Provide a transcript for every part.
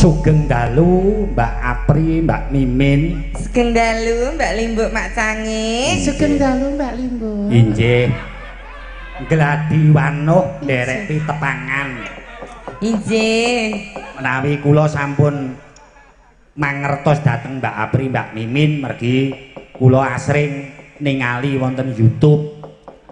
Sugeng dalu Mbak Apri, Mbak Mimin. Sugeng dalu Mbak Limbuk Mak Cange. Sugeng dalu Mbak Limbuk. Injih. Gladi wanuh ndereki tepangan. Injih. Menawi kula sampun mangertos dhateng Mbak Apri, Mbak Mimin, mergi kula asring ningali wonten YouTube.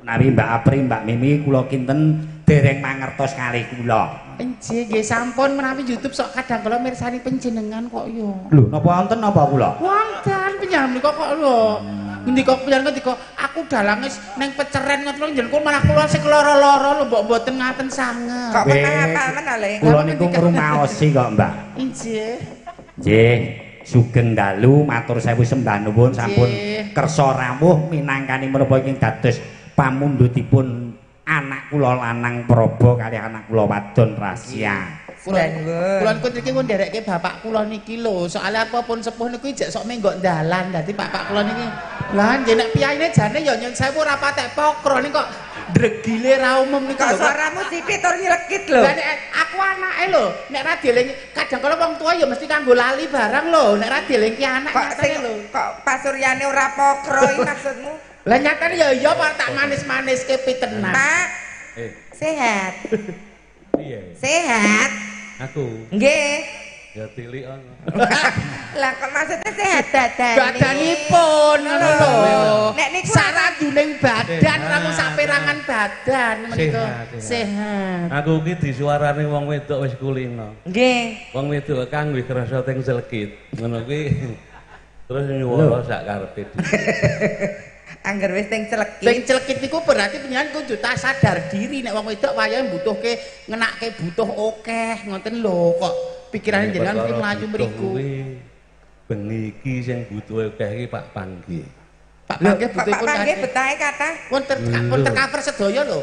Menawi Mbak Apri, Mbak Mimi kula kinten dereng mangertos kalih kula. Injih nggih sampun menawi YouTube sok kadang kula mirsani panjenengan kok yo. Lho, napa wonten napa kula? Wonten panjenengan menika kok lho. Ngendika panjenengan ngendika aku dalang wis ning peceren ngoten njenengan malah kula sing lara-lara lho mbok mboten ngaten sanget. Kok pernah hafal men le? Kula niku ngrumaosi kok, Mbak. Injih. Nggih, sugeng dalu matur sewu sembah nuwun sampun kersa rawuh minangkani menapa ing dados pamundhutipun anak kula lanang Prabu kali anak kula wadon Rasya. Kula niku niki pun nderekke bapak kula niki lho, soalnya apa pun sepuh niku ijek sok menggok dalan. Dadi bapak kula niki lah nggih nek piyaine jane ya nyun sewu ora patek pokro ning kok dregile ra umum niku lho. Suaramu sithik tur nyelekit lho. Lah nek aku anake lho, nek ra dieling kadang kala wong tua ya mesti kanggo lali barang lho, nek ra dielingke anak nyatane lho. Kok pasuryane ora pokro iki maksudmu? Lah nyatane ya iya Pak tak manis-maniske pitenan. Pak. Sehat. Piye? Sehat. Aku. Nggih. Ya tilik ono. Lah kok maksudnya sehat badan? Badanipun ngono lho. Nek niku sarajuning badan ora mung saperangan badan menika. Sehat. Aku iki disuarani wong wedok wis kulino. Nggih. Wong wedok kang wis krasa teng selekit. Ngono kuwi terus nyuwara sak karepe. Angger wis teng celekit. Teng celekit niku berarti penyanyi kudu tak sadar diri nek wong wedok wayahe mbutuhke ngenake butuh akeh ngoten lho kok pikirane jenengan mesti mlayu mriku. Bengi iki sing butuh akeh iki Pak Panggi. Pak Panggi butuhipun Pak Panggi betahe kathah. Pun tercover sedaya lho.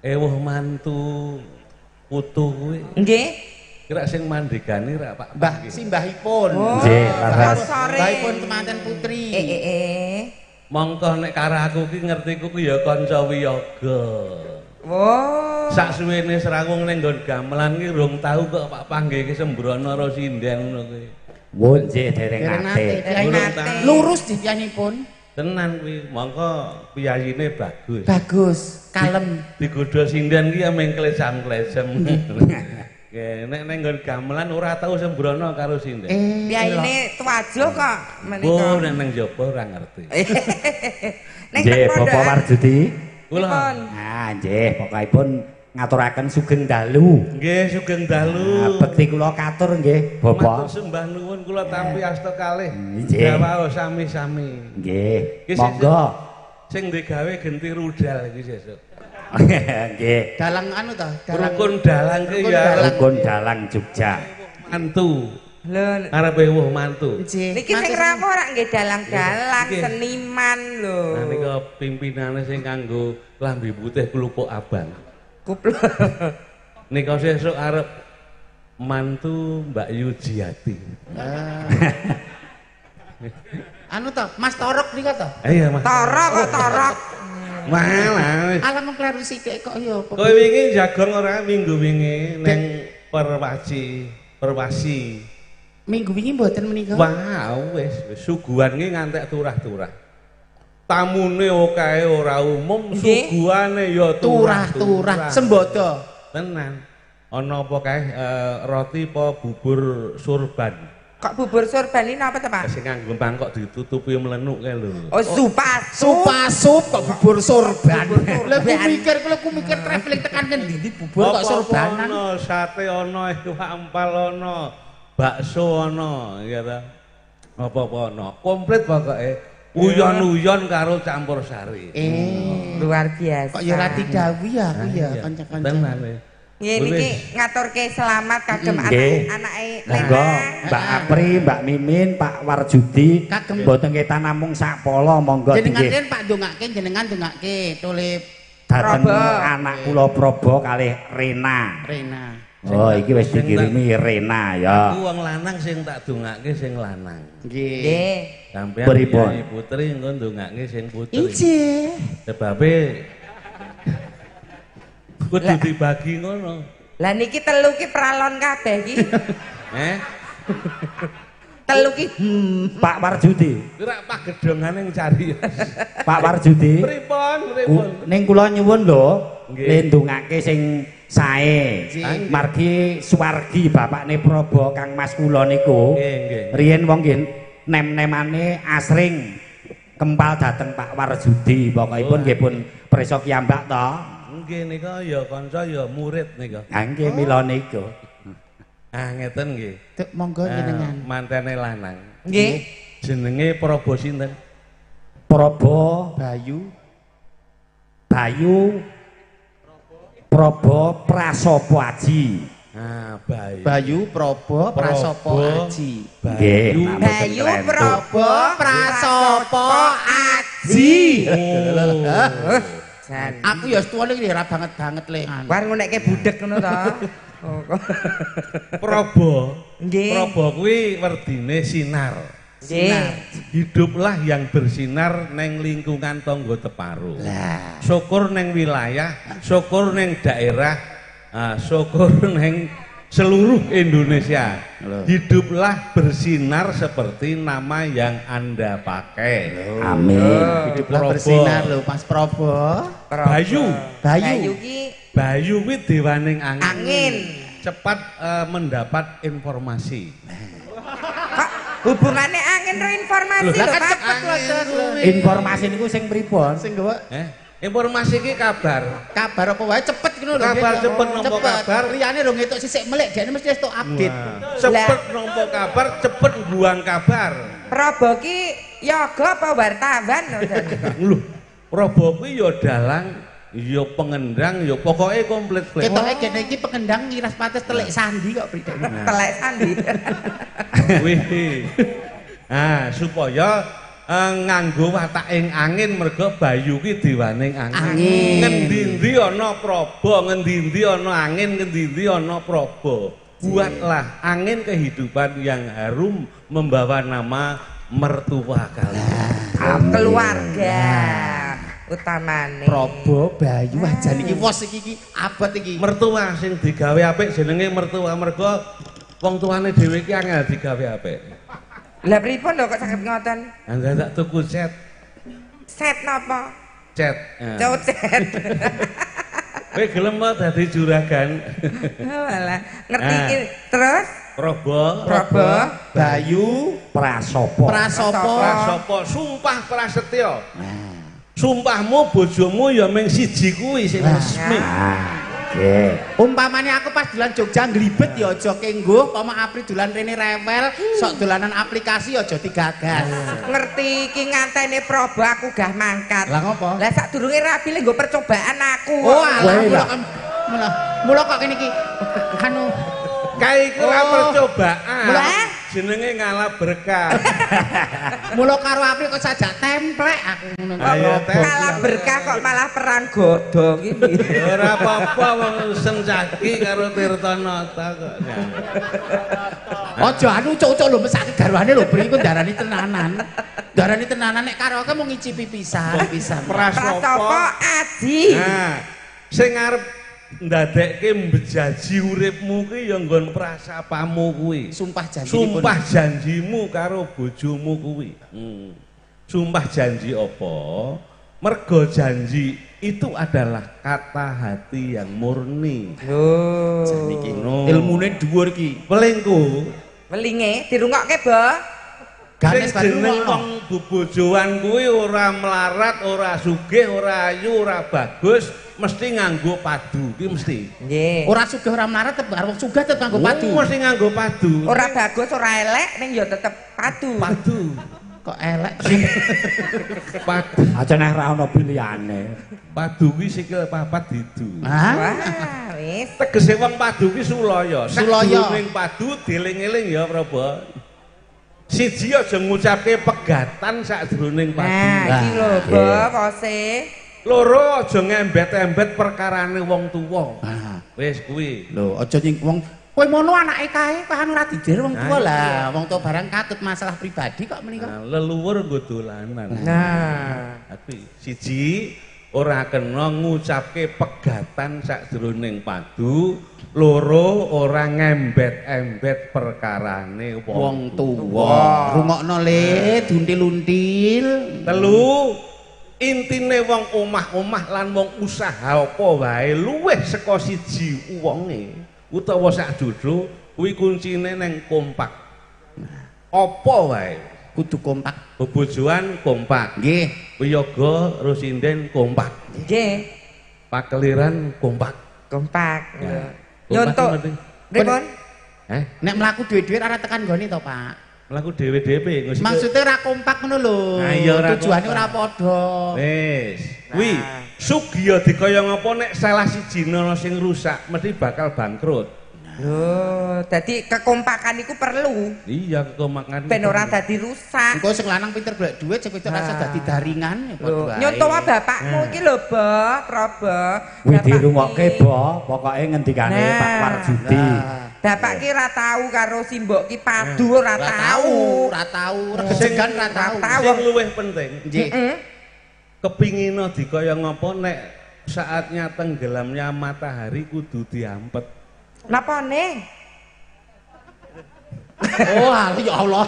Ewuh mantu putu kuwi. Nggih. Kira sing mandegani ra Pak Mbah simbahipun. Nggih, laras. Mbahipun kemanten putri. Mongko nek karo aku ki ngerti kuwi ya kanca wiyaga. Wow. Sak suwene serawung ning nggon gamelan ki rung tau kok Pak Panggi ki sembrono karo sinden ngono kuwi. Wo nggih dereng nate. Lurus dipiyanipun. Tenan kuwi, mongko piyayine bagus. Bagus, kalem. Digodho sinden ki ya meng klesam-klesem. Nek ning nggon gamelan ora tau sembrono karo sinden. Piyayine tuwajo kok menika. Oh, nek nang jaba ora ngerti. Nggih, Bapak Warjudi. Kula. Ah, nggih, pokokipun ngaturaken sugeng dalu. Nggih, sugeng dalu. Nah, bekti kula katur nggih, Bapak. Matur sembah nuwun kula tampi asta kalih. Nggih. Jawaos sami-sami. Nggih, monggo. Sing digawe genti rudal iki sesuk. Nggih. Dalang anu ta? Rukun dalang ki ya rukun dalang Jogja. Mantu. Lho, arepe wuh mantu. niki sing rawuh ora nggih dalang-dalang seniman lho. Nah nika pimpinane sing kanggo lambe putih klupuk abang. Kupluk. Nika sesuk arep mantu Mbak Yujiati. Anu ta, Mas Torok nika ta? Iya, Mas. Torok kok torok. Malah wis. Alam kleru sithik kok ya. Kowe wingi jagong ora minggu wingi ning Perwasi. Minggu wingi mboten menika. Wah, wis suguhan ki ngantek turah-turah. Tamune okae ora umum, suguhane ya turah-turah. Sembodo. Tenan. Ana apa kae roti apa bubur surban? Kok bubur surban ini apa to, Pak? Sing nganggo mangkok ditutupi mlenuk kae lho. Oh, sup kok bubur surban. Lah ku mikir traveling tekan ndi bubur kok surbanan. Ono sate ono iwak empal ono. bakso ana, ya ta. Apa-apa ana. Komplit pokoke. Uyon-uyon karo campur sari. Luar biasa. Kok ya rati dawuh ya aku ya Iya. kanca-kanca. Tenan. Nggih niki ngaturke selamat kagem Nggih. anake Monggo Lena. Mbak Apri, Mbak Mimin, Pak Warjudi Kagem. mboten ketan namung sakpala monggo Jenengan nggih. ten Pak ndongake jenengan ndongake tulip Dateng Probo. anak kula Probo kalih Rena. Rena. Oh, iki wis dikirimi Rena ya. Aku wong lanang sing tak dongake sing lanang. Nggih. Nggih. Sampeyan Pripun? Kyai Putri engko ndongake sing putri. Injih. Sebabe kudu dibagi ngono. Lah niki telu ki pralon kabeh ki. Telu ki Pak Warjudi. Kira pagedhongane cari. Pak Warjudi. Pripun? Pripun? Ning kula nyuwun lho, Nggih. ndongake sing sae. Nggih. Margi suwargi bapakne Probo Kang Mas kula niku. Nggih, nggih. Riyen wong nggih nem-nemane asring kempal dateng Pak Warjudi. Pokokipun nggih pun prisa kiyambak to. Nggih nika ya kanca ya murid nika. Ha nggih mila niku. Ah ngeten nggih. Tuk monggo jenengan. Mantene lanang. nggih. Jenenge Prabu sinten? Probo Bayu. Bayu Probo Prasopo Aji. Ah, Bayu. Bayu Probo Prasopo Probo. Aji. Nggih, namung Bayu keren, Bu. Probo Prasopo Aji. Oh. Jan. Aku ya tuwa iki ora banget-banget le. War ngonekke budek ngono to. Oh, kok. Prabu. Nggih. Prabu kuwi werdine sinar. Nggih. Hiduplah yang bersinar neng lingkungan tonggo Teparo. Lah. Syukur neng wilayah, syukur neng daerah, syukur neng seluruh Indonesia. Hiduplah bersinar seperti nama yang Anda pakai. Amin. Hiduplah Probo. bersinar lho Mas Probo. Bayu. Bayu Bayu. ki Bayu kuwi dewaning angin. angin. Cepat mendapat informasi. Kok hubungannya angin karo informasi lho, Lah kan Pak? cepet lho. Informasi niku sing pripun? Sing gawa Informasi ki kabar. kabar apa wae cepet ngono lho. Kabar Nggih. cepet nampa kabar. Liyane rong entuk sisik melek dene mesti wis tok update. Cepet nampa kabar, cepet buang kabar. Prabu ki yoga apa wartawan lho, Jan? Lho, Prabu kuwi ya dalang, ya pengendang, ya pokoke komplit. Ketoke kene iki pengendang ngiras pates telik sandi kok Bridek. Telek sandi. Wih. Supaya nganggo wataking angin mergo Bayu ki dewaning angin. Angin. Ngendi-endi ana Prabu, ngendi-endi ana angin, ngendi-endi ana Prabu. Buatlah angin kehidupan yang harum membawa nama mertua kalian. Keluarga utamane. Probo Bayu ajan iki wos iki abot iki. Mertua sing digawe apik jenenge mertua mergo wong tuane dhewe iki angel digawe apik. Lah pripun lho kok saged ngoten? Angga tak tuku set. Set napa? Cet. Cocet. Kowe gelem apa dadi juragan? Walah, ngerti iki terus Prabu, Prabu Bayu Prasopo. Prasopo. Prasopo, sumpah prasetya. Sumpahmu bojomu ya mung siji kuwi sing resmi. Nggih. Umpamane aku pas dolan Jogja nglibet ya aja kengguh, pama Apri dolan rene rewel, sok dolanan aplikasi ya aja digagas. ngerti iki ngantene Prabu aku gah mangkat. Lah ngopo? Lah sadurunge rabi le nggo percobaan aku. Oh, alah Weh, lah. mula kok kene iki anu Kae iku ora percobaan. Lah? Jenenge ngalah berkah. mula karo Apri kok sajak templek aku ngono. Ayo, Teh. Kalah berkah kok malah perang godhong iki. Ora apa-apa wong sencaki karo Tirtanata kok. Aja anu cocok lho mesake garwane lho Bri iku darani tenanan. Darani tenanan nek karo aku mau ngicipi pisan. Prasopo Aji. Nah, sing arep ndadekke mbejaji uripmu kuwi ya nggon prasapamu kuwi. Sumpah janji. Sumpah janjimu karo bojomu kuwi. Sumpah janji apa? Mergo janji itu adalah kata hati yang murni. Lho. Janji iki No. ilmune dhuwur iki. Pelingku Welinge dirungokke, Bo. Ganes sing jeneng baru wong bebojoan kuwi ora melarat, ora sugih, ora ayu, ora bagus, mesti nganggo padu iki mesti. Nggih. Ora sugih ora melarat tetep arep sugih tetep nganggo padu. Mesti nganggo padu. Ora bagus ora elek ning ya tetep padu. Padu. Kok elek. Padu. Aja nek ra ono pilihane. Padu kuwi sikil papat didu. Hah? Wah, wis. Tegese wong padu ki sulaya. Sulaya. Sakjroning padu dieling-eling ya Prabu. Siji aja ngucapke pegatan sakjroning padu. Nah, iki lho, Bo, kose. Loro aja ngembet-embet perkarane wong tuwa. Ah, Wis kuwi. lho aja nying wong kowe mono anake kae kok ora didir wong tua lah. Wong tua barang katut masalah pribadi kok menika. Nah, leluhur nggo dolanan. Nah, Tapi siji ora kena ngucapke pegatan sakjroning padu, loro ora ngembet-embet perkarane Wong tua. Rungokno le duntil-until. Telu, intine wong omah-omah lan wong usaha apa wae luwih saka siji wonge utawa sak dodo kuwi kuncine ning kompak. Apa wae Kudu kompak. bebojoan kompak, Nggih. wiyaga rosinden kompak, nggih, pakeliran kompak. kompak. Ya. Nyontok. Kompak Pripun? Nek mlaku duwe-duwe ora tekan nggone to, Pak. mlaku dhewe-dhewe ngusik. Maksudnya ora kompak ngono lho. Nah, iya ora Tujuane kompak. ora padha. Wis, kuwi Sugiya dikaya ngapa nek salah siji ana sing rusak mesti bakal bangkrut. Lho, dadi kekompakan iku perlu Iya kemakan. ben ora dadi rusak. Engko sing lanang pinter golek duit, sing wedok rasa dadi daringan ya padha Lho, wae. nyontoh bapakmu iki lho, Bo, Probo. Kuwi Bapak dirungokke, ki- Bo, pokoke ngendikane Nah. Pak Warjudi. Bapak ki ora tau karo simbok ki padu ora Ora tau. tahu, ora tahu, regegan ora tahu. Sing luwih penting, Nggih. kepingina dikaya ngapa nek saatnya tenggelamnya matahari kudu diampet. Napa ning? Oh, ya Allah.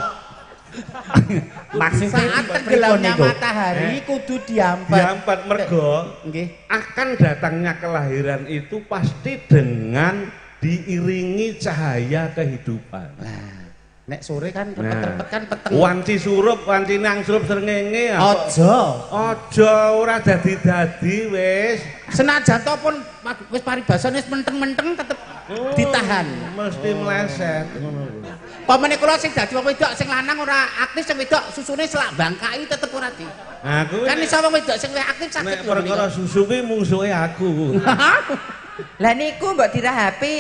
Maksudnya Saat pripun tenggelamnya niku? matahari kudu diampet. Diampet mergo Nggih. akan datangnya kelahiran itu pasti dengan diiringi cahaya kehidupan. Nah, nek sore kan repet-repet kan peteng. Wanci surup, wanci nang surup srengenge. Aja. Aja ora dadi-dadi wis. Senajan to pun wis paribasan wis menteng-menteng tetep ditahan. Mesti meleset ngono lho. Pamane kula sing dadi wong wedok sing lanang ora aktif, sing wedok susune selak bangkai tetep ora di. Nah, kuwi Kan iso wong wedok sing luwih aktif sakit nek perkara susu kuwi mungsuhe aku. Lah niku mbok dirahapi.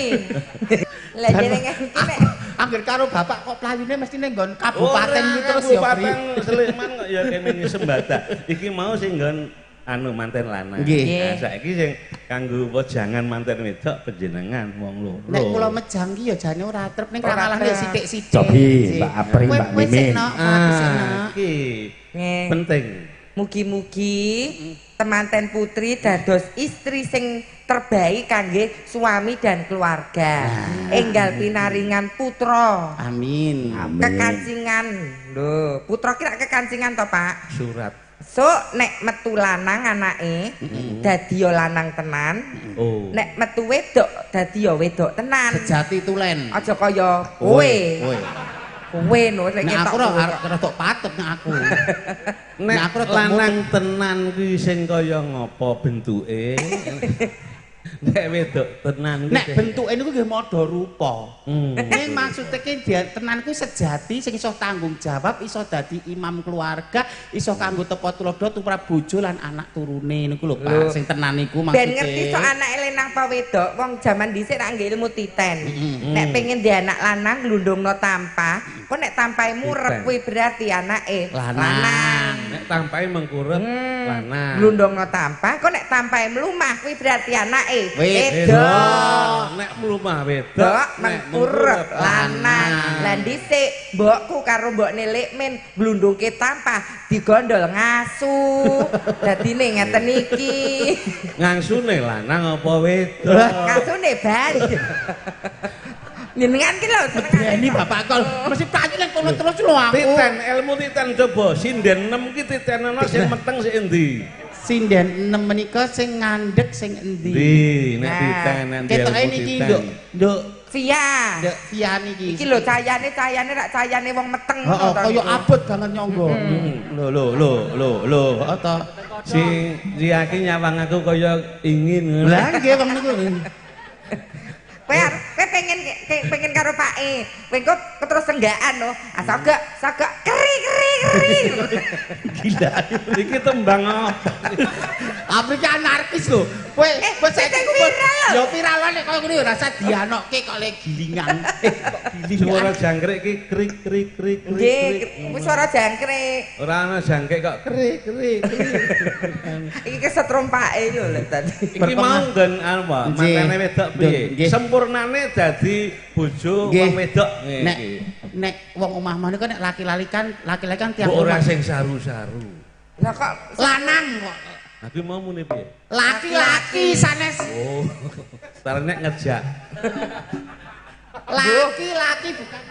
Lah jenenge iki nek Angger karo bapak kok playune mesti ning nggon kabupaten iki terus ya, Pri. Kabupaten Sleman kok ya kene sembada. Iki mau sing nggon anu manten lanang. Nggih. Nah, saiki sing kanggo wejangan manten wedok panjenengan wong loro. Nek kula mejang ki ya jane ora trep ning Ora kalah ya trep. sithik-sithik. Cobi, Mbak Apri, Kowe- Mbak kowe sik Mimin. nok, kowe sik nok. iki nggih. penting. Mugi-mugi temanten putri dados istri sing terbaik kangge suami dan keluarga. Enggal pinaringan putra. Amin. Amin. Kekancingan. Lho, putra kira kekancingan to, Pak? Surat. So nek metu lanang anake dadi ya lanang tenan. Oh. Nek metu wedok dadi ya wedok tenan. Sejati tulen. Aja kaya kowe. Kowe. Kowe no sing Nek aku ketok. rada patut nek aku. Nek Nah, aku rada lanang tenan kuwi sing kaya ngapa bentuke? Nek wedok tenan kuwi Nek sing- bentuke niku nggih madha rupa. Hmm. Ini maksudnya ki dia tenan ku sejati sing iso tanggung jawab, iso dadi imam keluarga, iso kanggo tepa tulodo tumrap bojo lan anak turune niku lho Pak, sing tenan niku maksudnya. Ben ngerti sok anake lanang apa wedok, wong jaman dhisik nak nggih ilmu titen. Nek pengen di anak lanang glundungno tampah, kok nek tampahe murep Titen. kuwi berarti anake Lanang. Nek tampahe mengkurep lanang. Glundungno tampah, kok nek tampahe mlumah kuwi berarti anake Wedok. wedok. Nek mlumah wedok, Mbok nek mengkurep lanang. lanang. Lah dhisik mbokku karo mbok Nilik Min glundungke tampah digondol ngasu. Dadine ngeten iki. ngangsune lanang apa wedok? Ngasune banyu. Jenengan ki lho senengane. Ini bapak kol mesti playu ning kono terus lho aku. Titen, ilmu titen coba sinden 6 ki titen ana sing meteng sing endi? Sinden 6 menika sing ngandhek sing endi? Di, nek Nah, titen nek Ketoke ilmu niki titen. nduk Via. nduk Via niki. Iki lho cahayane rak cahayane wong meteng Heeh, to, kaya niku. abot banget nyonggo. Lho. Ata. Sing Riaki nyawang aku kaya ingin. Lah nggih wong niku. Kowe pengen karo Pak E. Kowe kok terus senggaan lho. Sagak keri. Gila. Iki tembang apa? Afrika anarkis lho. Kowe saiki viral. yo viral nek koyo ngene rasa dianokke kok le gilingan. Kok gilingan. Suara jangkrik iki krik. Nggih, suara jangkrik. Ora ana jangkrik kok krik. Iki kesetrum Pak E lho tadi. Iki mau nggon apa? Mantene wedok piye? Sempurnane dadi bojo wong wedok iki. Nek wong omah mane kok nek laki-laki kan tiap ora sing saru-saru. Lah kok lanang kok. Aku mau muni piye? Laki-laki sanes. Oh. Starane ngejak. Laki-laki bukan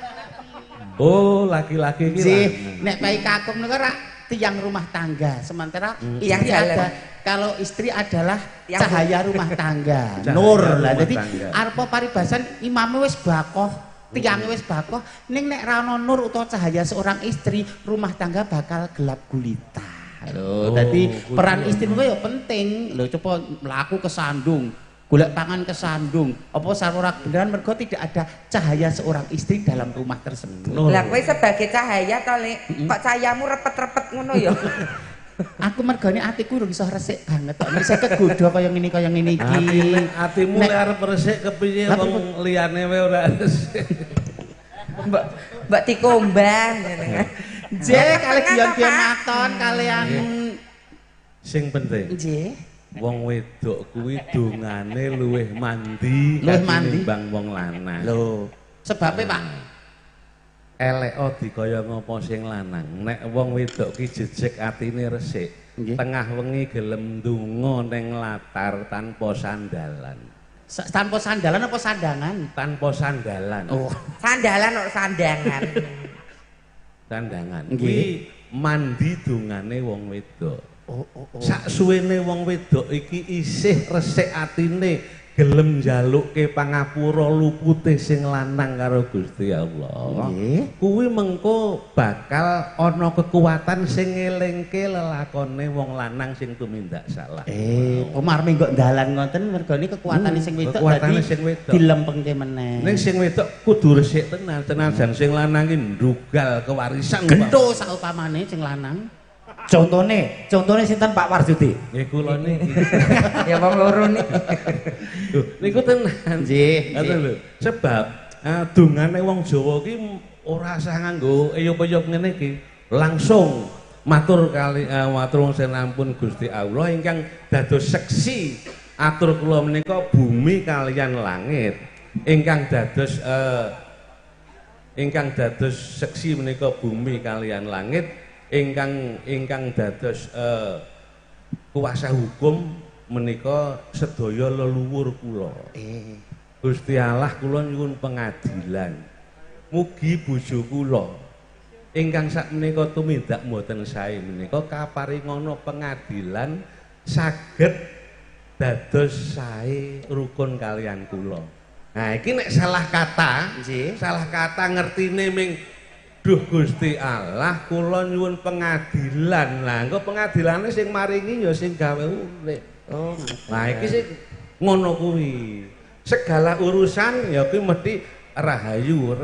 Oh, laki-laki iki. Nggih, nek bayi kakung niku ora tiang rumah tangga. Sementara Yang istri jalan. kalau istri adalah Yang cahaya rumah tangga. Cahaya Nur lah. rumah Jadi tangga. arepa paribasan imame wis bakoh, tiange wis bakoh, ning nek ra ono nur utawa cahaya seorang istri, rumah tangga bakal gelap gulita. Lho, dadi peran istri niku ya penting. Lho coba mlaku ke sandung, golek pangan ke sandung. Apa sarora beneran mergo tidak ada cahaya seorang istri dalam rumah tersebut. Lah kowe sebagai cahaya to, Lek. Kok cahayamu repet-repet ngono ya? Aku mergane atiku urung iso resik banget kok iso kegodha kaya ngene iki. Atimu lek arep resik kepiye wong liyane wae ora resik. Mbak Tikombang ngene kan. Nggih, kalih biyen maton kalian Sing penting nggih. wong wedok kuwi dongane luwih mandi ketimbang wong lanang. Lho, sebabe Pak. Eleko dikaya ngapa sing lanang. Nek wong wedok ki jejeg atine resik, Nggih. tengah wengi gelem ndonga ning latar tanpa sandalan. Tanpa sandalan apa sandangan? Tanpa sandalan. Oh, Sandalan kok sandangan. Sandangan. Nggih. Kuwi mandi dongane wong wedok. oh. Sak suwene wong wedok iki isih resik atine gelem njalukke pangapura lupute sing lanang karo Gusti Allah. Nggih. Kuwi mengko bakal ana kekuatan sing ngelingke lelakone wong lanang sing tumindak salah. Omar minggo dalan ngoten mergane kekuatane sing wedok kekuatane sing wedok. dilempengke meneh. Ning sing wedok kudu resik tenan, tenajan sing lanang ki ndugal kewarisan. Gento saupamane sing lanang. Contone sinten Pak Warsudi? Nggih kula niki. Ya wong loro niki. Lho, niku tenan. Nggih. Ngoten lho. Sebab dongane wong Jawa ki ora usah nganggo eyup-eyup ngene iki. Langsung matur kali matur sing ampun Gusti Allah ingkang dados seksi atur kula menika bumi kalian langit. Ingkang dados seksi menika bumi kalian langit. Ingkang dados kuasa hukum menika sedaya leluhur kula. Gusti Allah kula nyuwun pengadilan. Mugi bojo kula ingkang sakmenika tumindak mboten sae menika kaparingana pengadilan saged dados sae rukun kalian kula. Nah iki nek salah kata, salah kata ngertine ming duh Gusti Allah kula nyuwun pengadilan. Lah engko pengadilane sing maringi ya sing gawe urip. Oh, nah iki sing ngono kuwi. Segala urusan ya kuwi mesti rahayu.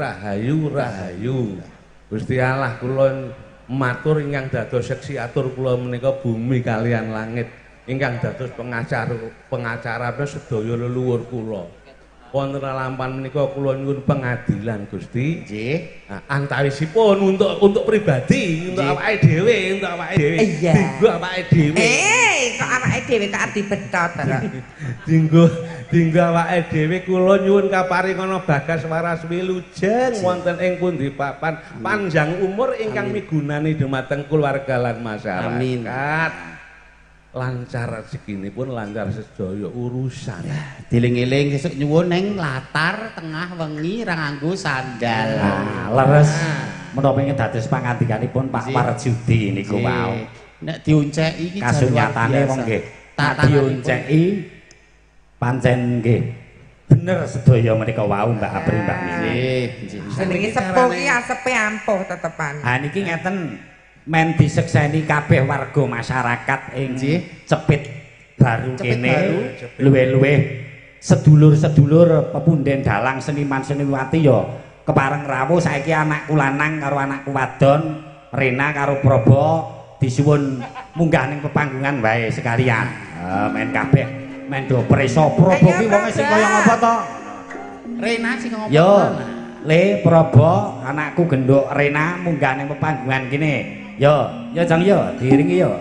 Gusti Allah kula matur ingkang dados seksi atur kula menika bumi kalian langit ingkang dados pengacara sedaya leluhur kula. Wonten lampahan menika kula nyuwun pengadilan Gusti. Nggih. Nah, antawisipun untuk pribadi, untuk awake dhewe, Dinggo awake dhewe. Kok awake dhewe tak dibetot to. Dinggo awake dhewe kula nyuwun kaparingana bagas waras wilujeng wonten ing pundi papan panjang umur ingkang migunani dhumateng keluarga lan masyarakat. Amin. Lancar rezekinipun, lancar sedaya urusan. Diling-iling sesuk nyuwun ning latar tengah wengi ra nganggo sandal. Leres menapa ingkang dados pangandikanipun Pak Warsudi niku wau. Nek diunceki iki Kasunyatane wong nggih. Tak diunceki pancen nggih bener sedaya menika wau Mbak Apri Mbak Mimi. Nggih. Jenenge sepuh ki asepe ampuh tetepan. Ha niki ngeten men disekseni kabeh warga masyarakat ing Cepit Baru kene luwih-luwih sedulur-sedulur pepunden dalang seniman-seniwati ya kepareng rawuh saiki anakku lanang karo anakku wadon Rena karo Probo disuwun munggah ning pepanggungan wae sekalian. Men kabeh men do preso Probo ki wong sing kaya ngapa to? Rena sing ngapa? Yo, Le Probo anakku genduk Rena munggah ning pepanggungan kene. Yo, Jang yo, diiringi yo.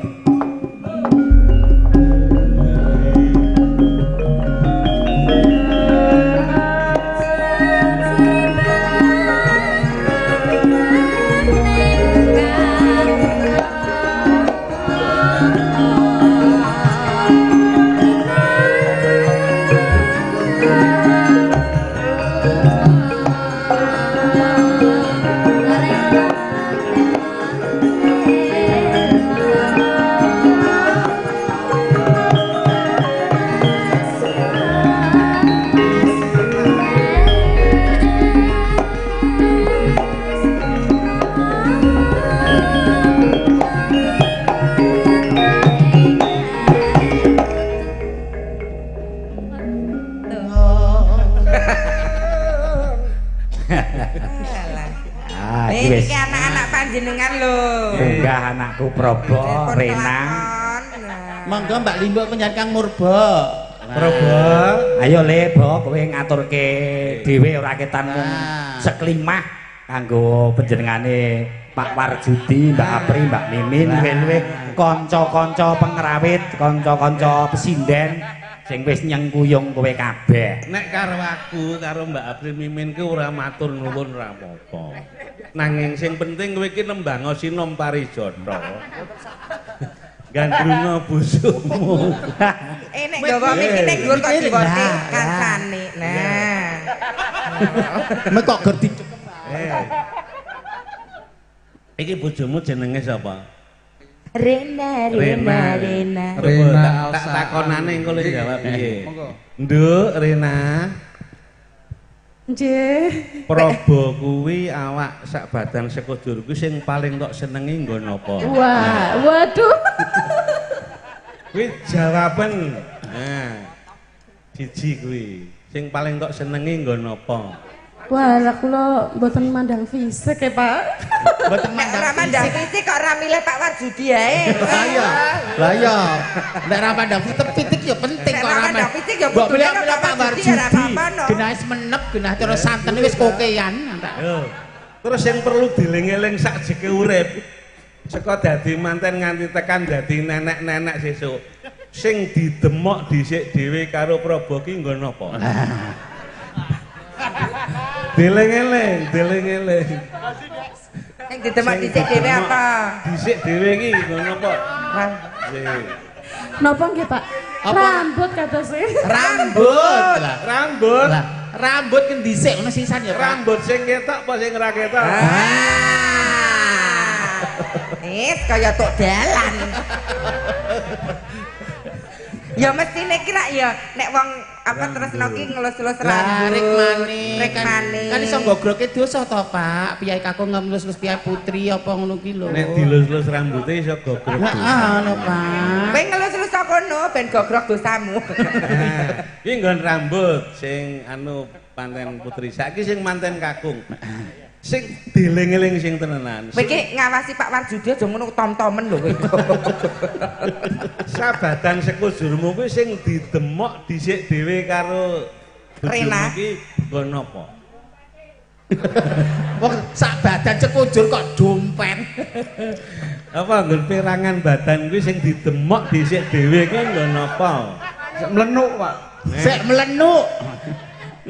Iki anak-anak panjenengan lho. Munggah anakku Probo, Rena. Monggo Mbak Limbo penyanyi Kang Murba. Probo. Ayo Le, Bo, kowe ngaturke dhewe ora ketan mung seklimah kanggo panjenengane Pak Warjudi, Mbak Apri, Mbak Mimin, luwih-luwih kanca-kanca pengrawit, kanca-kanca pesinden sing wis nyengkuyung kowe kabeh. Nek karo aku karo Mbak Apri Mimin ki ora matur nuwun ora apa-apa. Nanging sing penting kowe iki nembang Sinom Parijata. Gandrunga busumu. Nek gawa iki nek dhuwur kok diwote kancane. Nah. Mek kok gerti. Iki bojomu jenenge sapa? Rena. Tak takonane engko le jawab piye? Nduk, Rena. Nggih. Probo kuwi awak sak badan sekujur kuwi sing paling tok senengi nggon apa? Wah, waduh. Kuwi jawaben. Nah. Siji kuwi. Sing paling tok senengi nggon apa? Wah, lah kula mboten mandang fisik ya, Pak. Mboten mandang fisik kok ora milih Pak Warjudi ae. Lah iya. Nek ora mandang fisik ya penting kok ora mandang fisik ya kudu milih Pak Warjudi ora apa-apa no. Genah semenep, genah cara santen wis kokean. Terus yang perlu dieling-eling sakjeke urip. Saka dadi manten nganti tekan dadi nenek-nenek sesuk. Sing didemok dhisik dhewe karo Probo ki nggon apa? Dieling-eling. Sing didemok dhisik dhewe apa? Dhisik dhewe iki nggon apa? Napa nggih, Pak? Rambut katose. Rambut. Rambut. Rambut kan dhisik ngono sisan ya, Pak. Rambut sing ketok apa sing ora ketok? Kaya tok dalan. Ya mestine ki rak ya nek wong apa tresno ki ngelus-elus rambut. Rek maning. Kan iso nggogroke dosa to, Pak. Piyai kakung ngelus-elus piyai putri apa ngono ki lho. Nek dilus-lus rambute iso gogrok. Ngono, Pak. Kowe ngelus-elus sak kono ben gogrok dosamu. Iki nggon rambut sing anu panten putri. Saiki sing manten kakung. Sing dieling-eling sing tenanan. Kowe iki ngawasi Pak Warjudi aja ngono tom-tomen lho kowe. Sabadan sekujurmu kuwi sing didemok dhisik dhewe karo Rena iki nggon apa? Wong sak badan sekujur kok dompet. Apa nggon perangan badan kuwi sing didemok dhisik dhewe kuwi nggon apa? Sik mlenuk, Pak. Sik mlenuk.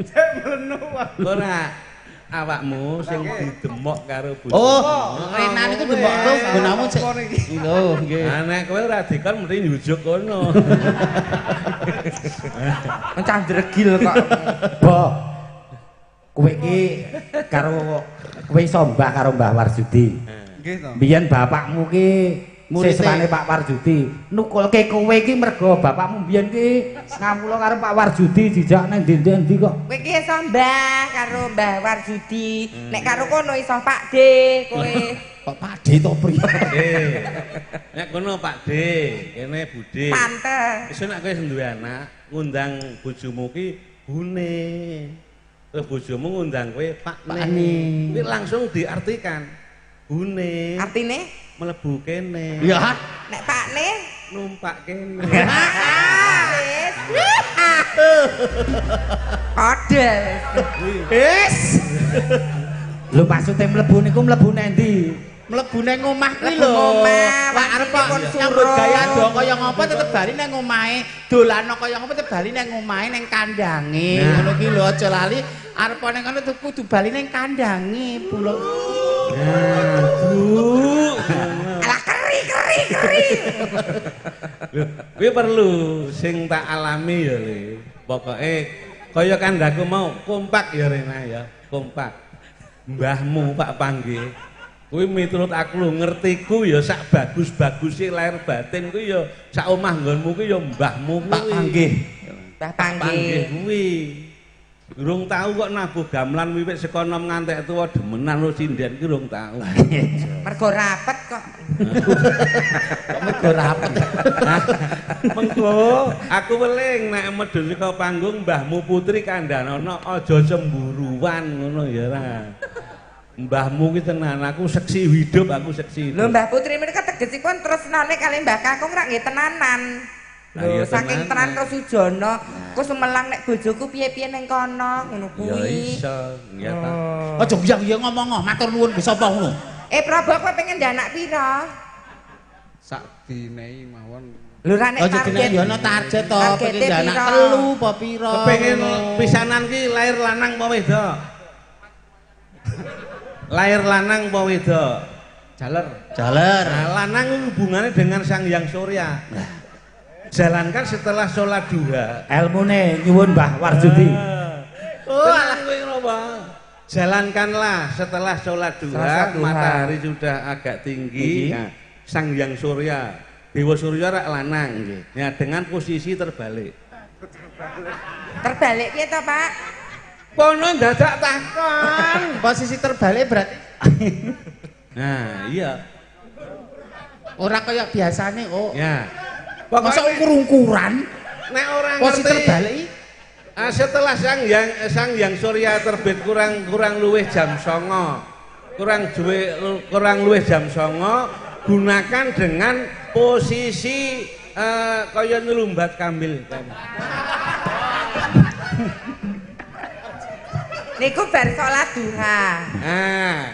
Sik mlenuk, Pak. Ora awakmu sing didemok karo bojomu. Oh, Rena niku demok to gunamu sik. Lho, nggih. Nah, nek kowe ora dikon mesti njujuk kono. Mencah dregil kok. Bo. Kowe iki karo kowe iso mbah karo Mbah Warjudi. Nggih to. Biyen bapakmu ki seswane Pak Warjudi. Nukulke kowe iki mergo bapakmu biyen ki ngamula karo Pak Warjudi dijak nang ndi-ndi kok. Kowe iki iso mbah karo Mbah Warjudi. Nek karo kono iso Pak D kowe. Kok Pakde to priye? Nek kono Pakde, kene Bude. Tante. Wis nek kowe duwe anak, ngundang bojomu ki Bune. Terus bojomu ngundang kowe Pakne. Kuwi langsung diartikan. Bune. Artine mlebu kene. Ya. nek Pakne Numpak kene. wis. Kode. Wis. Lho maksudnya mlebu niku mlebu endi? Mlebu nang omah kuwi Mlebu lho. omah, Wah arep kok pun nyambut suruh. gaya do kaya ngopo tetep bali nang omahe. Dolano kaya ngopo tetep bali nang omahe nang kandange. Ngono ki lho aja lali arep nang kono kudu bali nang kandange. Pulo. Alah keri. Lho, kuwi perlu sing tak alami ya, Le. Pokoke kaya kandhaku mau kompak ya Rena ya, kompak. Mbahmu Pak Panggih. Kuwi miturut aku lho ngertiku ya sak bagus-baguse lahir batin kuwi ya sak omah nggonmu kuwi ya mbahmu kuwi. Pak Panggih. Mbah Panggih Panggih. kuwi. Durung tahu kok nabuh gamelan wiwit saka enom ngantek tuwa demenan lo sinden ki durung tahu. Mergo rapet kok. Mergo rapet. Mengko aku weling nek medhun saka panggung mbahmu Putri Kandhanono aja cemburuan ngono ya ra. Mbahmu ki tenan aku seksi hidup aku seksi. Lho Mbah Putri menika tegesipun tresnane kali Mbah Kakung rak nggih tenanan. Lah iya Lho saking tenanan. tenan Sujono, ku semelang nek bojoku piye-piye ning kono ngono Ya kuwi. iso, ya ta. Aja guyang-guyang ngomong, matur nuwun bisa apa ngono. Prabu kowe pengen ndek anak pira? Sak dinehi mawon. Lho ra nek Aja dene target. yo ana target to, Targete pengen anak pira? telu apa pira. Kepengin pisanan ki lahir lanang apa wedok? Lahir lanang apa wedok? Jaler. Jaler. Nah, lanang hubungannya dengan Sang Hyang Surya. Jalankan setelah sholat duha. Elmune nyuwun Mbah Warjudi. Oh, alah kowe ngono. Jalankanlah setelah sholat duha, Sholat duha. matahari sudah agak tinggi. Nah, Sang Hyang Surya, Dewa Surya rak lanang. Ya, dengan posisi terbalik. Terbalik piye to, Pak? Kono dadak takon. Posisi terbalik berarti Nah, iya. ora kaya biasane, oh. Ya. Masa Pokoknya ukur-ukuran nek orang posisi ngerti terbalik setelah Sang Hyang Surya terbit kurang luwih jam 09.00. Kurang luwih jam 09.00 gunakan dengan posisi kaya nylumbat kambil. Niku bar salat duha. Nah,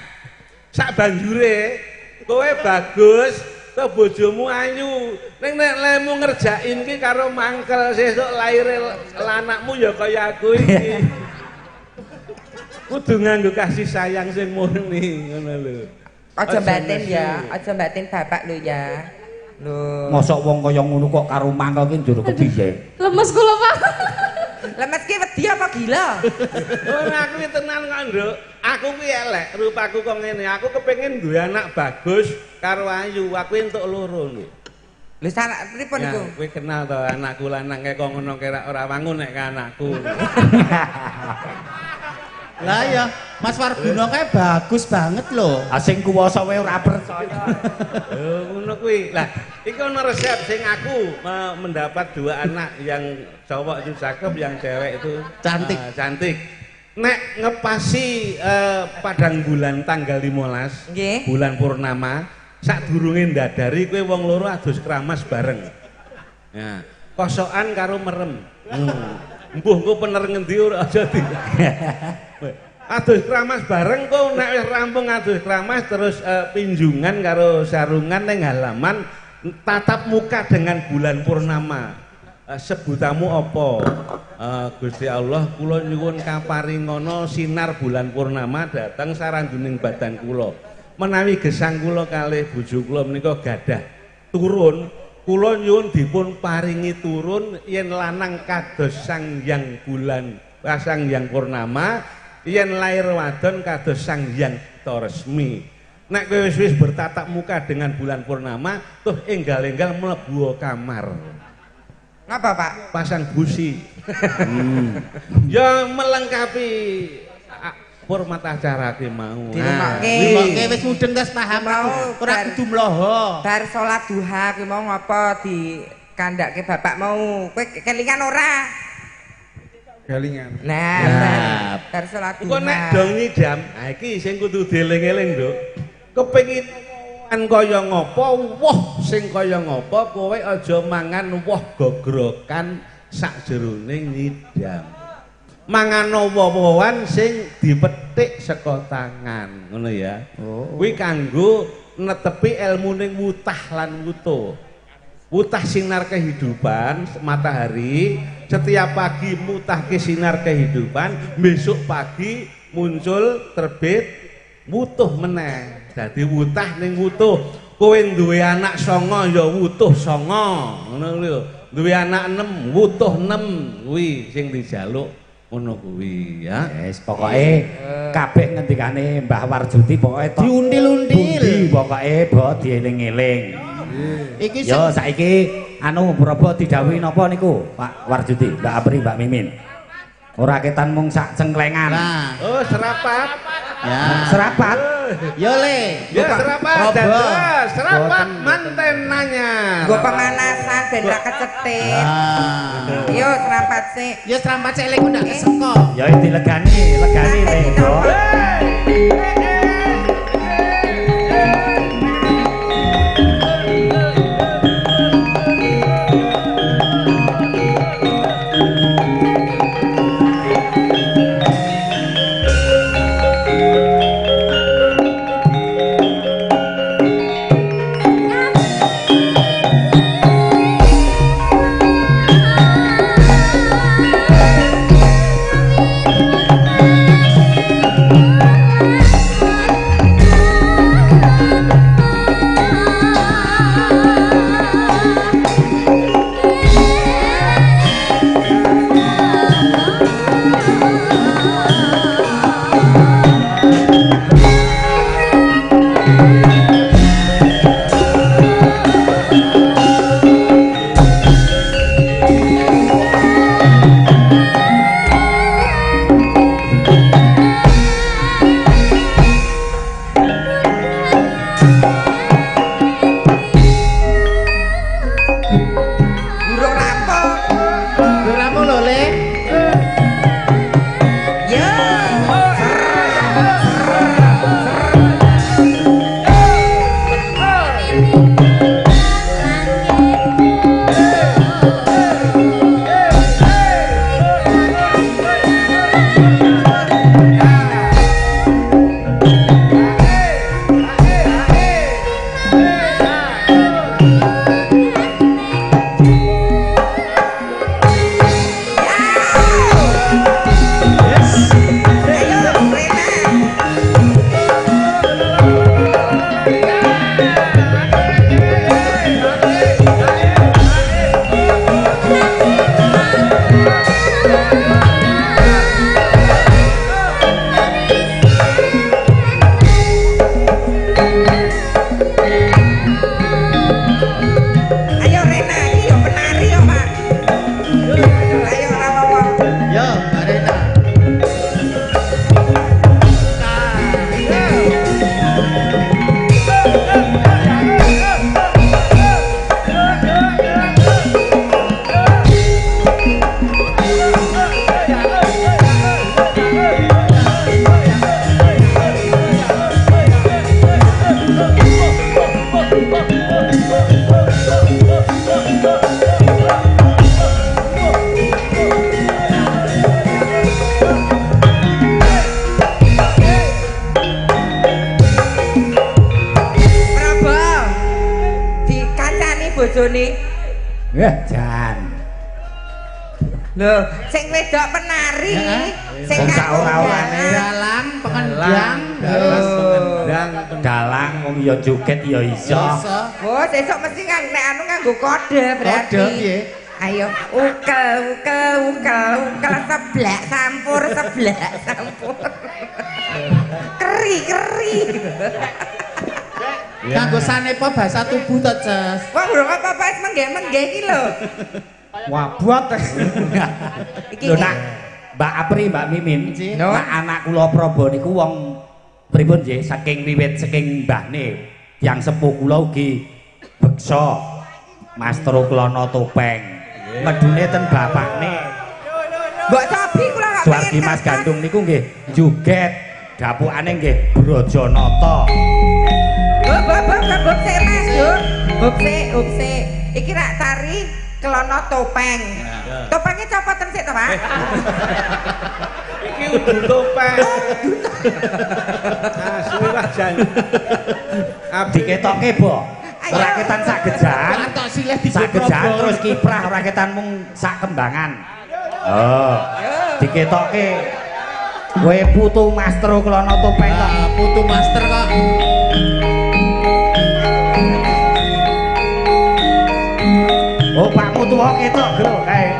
sak banjure kowe bagus, to bojomu ayu. Ning nek lemu ngerjain ki karo mangkel sesuk laire lanakmu ya kaya aku iki. Kudu nganggo kasih sayang sing murni ngono lho. Aja batin ya, aja batin bapak lho ya. Lho. Mosok wong kaya ngono kok karo mangkel ki njur kepiye? Lemes kula, Pak. Lemes ki wedi apa gila? Ora aku ki tenan kok, Nduk. Aku ki elek, rupaku kok ngene. Aku kepengin duwe anak bagus karo ayu. Aku entuk loro lho. Lho sanak pripun Ya, niku? kowe kenal to anakku lanang kaya kok ngono kira ora wangun nek ka anakku. lah ya Mas Warguno kae bagus banget loh. Asing kuwasa wae ora percaya. Ngono kuwi. Lah, iki ana resep sing aku mendapat dua anak yang cowok itu cakep, yang cewek itu Cantik. cantik. Nek ngepasi padang bulan tanggal 15 Nggih. bulan purnama, sadurunge ndadari kowe wong loro adus kramas bareng. Ya, kosokan karo merem. Mbuh engko pener ngendi ora aja di. Adus kramas bareng kok nek wis rampung adus kramas terus pinjungan karo sarungan ning halaman tatap muka dengan bulan purnama. Sebutamu apa? Gusti Allah kula nyuwun kaparingono sinar bulan purnama dateng saranjuning badan kula. Menawi gesang kula kalih bojo kula menika gadah turun, kula nyuwun dipun paringi turun yen lanang kados Sang Hyang bulan, Sang Hyang purnama, yen lair wadon kados Sang Hyang resmi. Nek kowe wis bertatap muka dengan bulan purnama, tuh enggal-enggal mlebu kamar. Ngapa, Pak? Pasang busi. Ya melengkapi pur mata acarake mau. Dirungokke wis mudeng wis paham Mau ora kudu mloho. Bar salat duha kuwi mau ngapa di kandhake bapak mau. Kowe kelingan ora? Galingan. Nah, bar salat duha. Kok nek dong ngidam, ha iki sing kudu dieling-eling, Nduk. Kepengin kaya ngopo, woh sing kaya ngopo kowe aja mangan woh gogrokan sakjerone ngidam. Mangan woh-wohan sing dipetik saka tangan, ngono ya. Kuwi kanggo netepi ilmune wutah lan wutuh. Wutah sinar kehidupan matahari, setiap pagi mutahke sinar kehidupan, besok pagi muncul terbit wutuh meneh. Dadi wutah ning wutuh. Kowe duwe anak 9 ya wutuh 9, ngono lho. Duwe anak 6, wutuh 6 kuwi sing dijaluk ngono kuwi ya. Wis pokoke kabeh ngendikane Mbah Warjuti pokoke tok Diundil-undil. Pokoke mbok dieling-eling. Iki Yo saiki anu Prabu didhawuhi napa niku Pak Warjuti, Mbak Apri, Mbak Mimin. Ora ketan mung sak cengklengan. Nah, Oh, serapat. ya. Serapat. Yo le. Ya serapat, dados serapat manten nanya. Nggo pemanasan ben ra kecetit. Yo serapat sik. Yo serampat sik le ndak kesengko. Ya dilegani, legani Lego. Burung rampung. Ramu lho le. Yo. Ayo, Rena. Ayo Rena, iki yo penari yo, Pak. Ayo ora apa-apa. Yo, Mbak Rena. Prabu. Dikancani bojone. Wah, jan. Lho, sing wedok penari, sing Wong sak kanggo ora-orane. Dalang pengendang. Dalang wong ya joget ya iso. Oh, sesuk mesti nek anu nganggo kode berarti. Kode piye? Ayo, ukel seblak sampur. Keri. Kanggo sanepa bahasa tubuh to, Ces. Wah, urung apa-apa wis menggeh iki lho. Wah, buat. Iki Lho nak Mbak Apri, Mbak Mimin, No. nah anak kula Prabu niku wong pripun nggih saking wiwit saking mbahne yang sepuh kula ugi beksa Mastro Klono Topeng. Medune ten bapakne. Mbok cobi kula kok Suwargi Mas Gandung niku nggih juget dapukane nggih Brajanata. Bub sik Mas, Bub sik. Iki rak tari Klono Topeng. Topengnya copoten sik to, Pak? Iki udu topeng. Asli lah jan. Diketoke, Bo. Ora ketan sak gejan. Tok silih Sak gejan terus kiprah ora ketan mung sak kembangan. Oh. Diketoke kowe putu Mastro Klono Topeng kok. Putu master kok. Oh, Pak Putu kok ketok gro kae.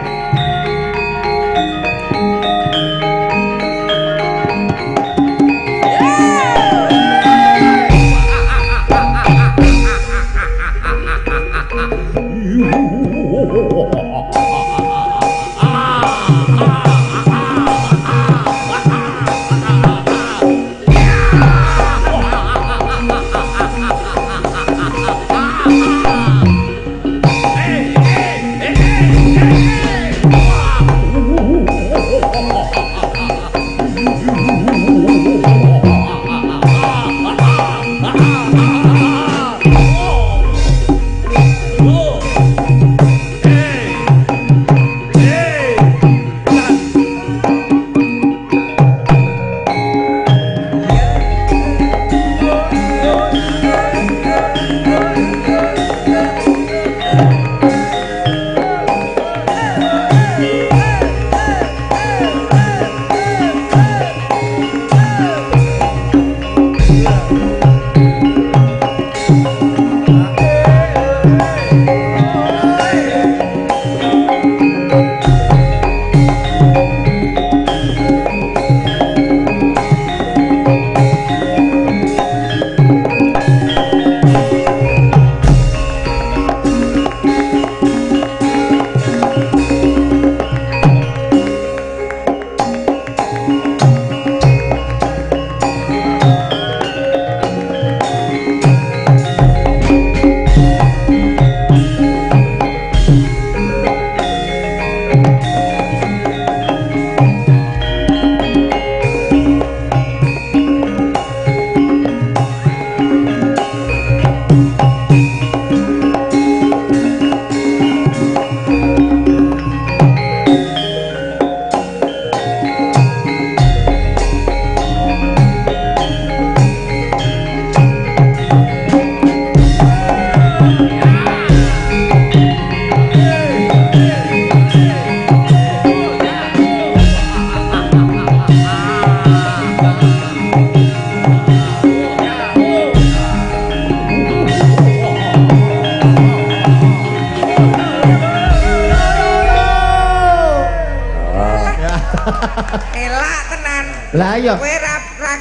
Elak tenan. Lah iya. Kowe ra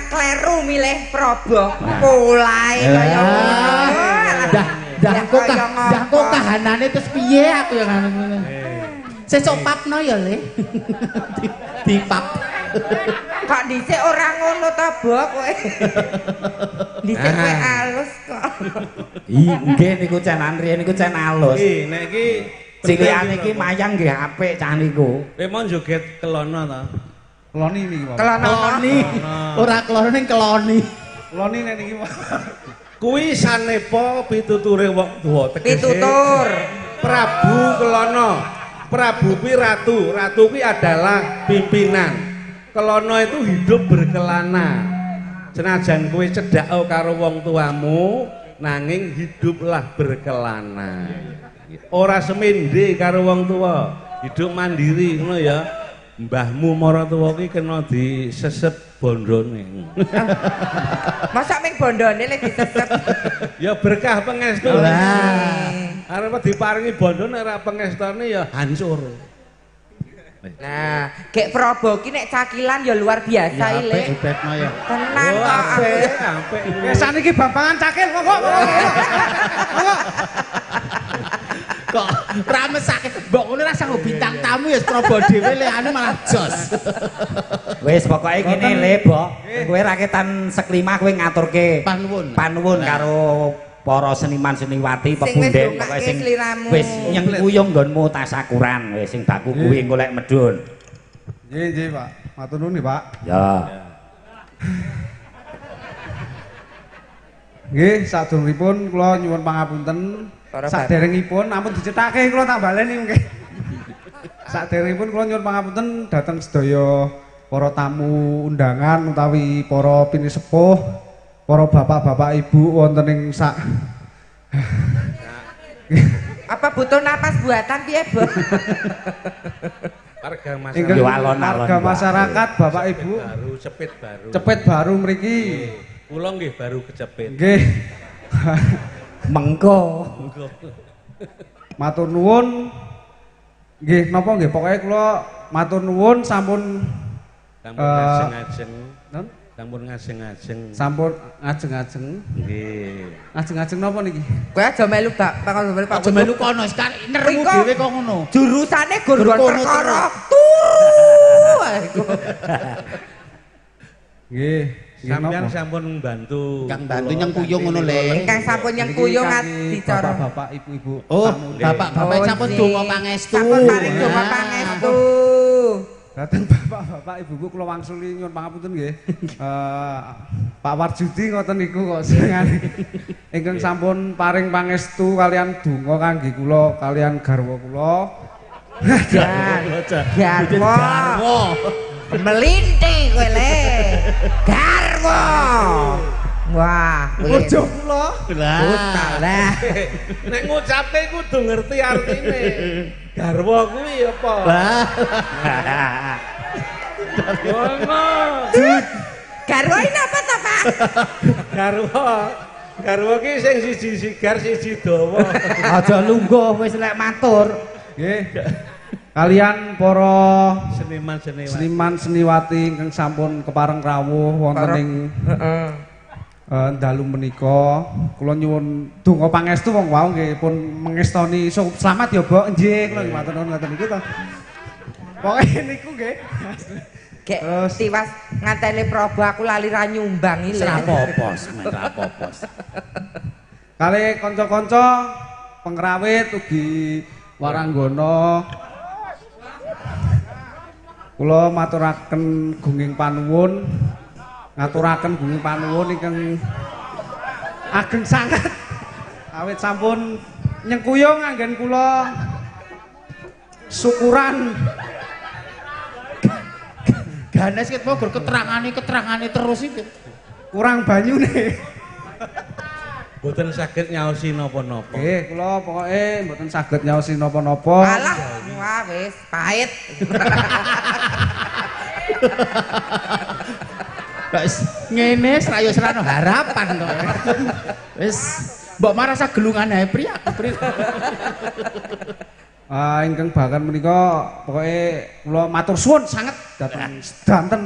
kleru milih Prabu. Polahe kaya ngono. Dah kok kahanane terus piye aku yang ngono. Sesuk papno ya, Le. Dipap. Kok dhisik ora ngono ta, Bo, kowe. Dhisik kowe alus kok. Nggih niku cenan riyen niku cen alus. Nek iki Cilikane iki mayang nggih apik cah niku. kowe mau joget kelana ta? Keloni niki, Pak. Keloni. Ora keloni ning keloni. Keloni nek niki, Pak. Kuwi sanepa pituture wong tuwa tegese. Pitutur. Prabu Kelana. Prabu kuwi ratu. Ratu kuwi adalah pimpinan. Kelana itu hidup berkelana. Senajan kowe cedhak karo wong tuamu, nanging hiduplah berkelana. Ora semende karo wong tua, hidup mandiri ngono ya. Mbahmu maratuwa ki kena disesep bondone. Masa ming bondone lek disesep. Ya berkah pangestu. Lah. Arep diparingi bondo nek ora pangestane ya hancur. Nah, gek Prabu ki nek cakilan ya luar biasa Ya ile. apik ibetno ya. Tenan Oh, kok. apik, apik. Kesan iki bambangan cakil kok. Kok ra mesake mbok ngono ra sanggo bintang tamu kuwi wis probo dhewe le anu malah jos. Wis pokoke ngene le, Bok. Kowe raketan seklimah kowe ngaturke panuwun karo para seniman seniwati pepundhen pokoke sing wis nyengkuyung nggonmu tasakuran wis sing baku kuwi golek medun. Nggih, Pak. Matur nuwun, Pak. Ya. Nggih, sadurungipun kula nyuwun pangapunten. Saderengipun ampun dicethake kula tak baleni nggih. Saderengipun kula nyuwun pangapunten dhateng sedaya para tamu undangan utawi para pinisepuh, para bapak-bapak ibu wonten ing sak Apa butuh napas buatan piye, Bos? Warga masyarakat Bapak Ibu baru baru. Cepet baru mriki. Kula nggih baru kecepet. Nggih. Mengko. Matur nuwun. Nggih, napa nggih pokoke kula matur nuwun sampun ngajeng-ngajeng. Non? Sampun ngajeng-ngajeng. Sampun ngajeng-ngajeng. Nggih. Ngajeng-ngajeng napa niki? Kowe aja melu Pak, Aja melu kono, sekarang nermu dhewe kok ngono. Jurusane gon-gon perkara. Nggih. Sampeyan sampun bantu. Kang bantu nyengkuyung ngono le. Ingkang sampun nyengkuyung dicara. Bapak ibu-ibu. Oh, bapak-bapak sampun donga pangestu. Sampun paring donga pangestu. Dateng bapak-bapak ibu-ibu kula wangsuli nyuwun pangapunten nggih. Pak Warjudi ngoten niku kok senengane. Ingkang sampun paring pangestu kalian donga kangge kula kalian garwa kula. Garwa. Melinting kowe le. Garwa. Wah, Bojo kula. lah. Nek ngucapke kudu ngerti artine. Garwa kuwi apa? Ngono. Garwa ini apa to, Pak? Garwa ki sing siji sigar siji dawa. Aja lungguh wis lek matur. Nggih. Kalian para Seniman-seniman seniwati ingkang sampun kepareng rawuh wonten ing dalu menika kula nyuwun donga pangestu wong wau nggih pun mengestoni selamat ya Mbok nggih kula matur nuwun ngoten niku to. Pokoke niku nggih. Gek tiwas nganteni Prabu aku lali ra nyumbang iki lho. Apa-apa. Kali kanca-kanca pengrawit ugi waranggana kula maturaken gunging panuwun ngaturaken gunging panuwun ingkang ageng sanget awit sampun nyengkuyung anggen kula syukuran Ganes ket mogur keterangane terus iki. kurang banyune. Boten saged nyaosi napa-napa. Nggih, kula pokoke mboten saged nyaosi napa-napa. Alah, wah wis pahit. Wis ngene srayo serano harapan kok. Wis mbok marasa gelungan ae priak. Ingkang bakan menika pokoke kula matur suwun sanget dhateng sedanten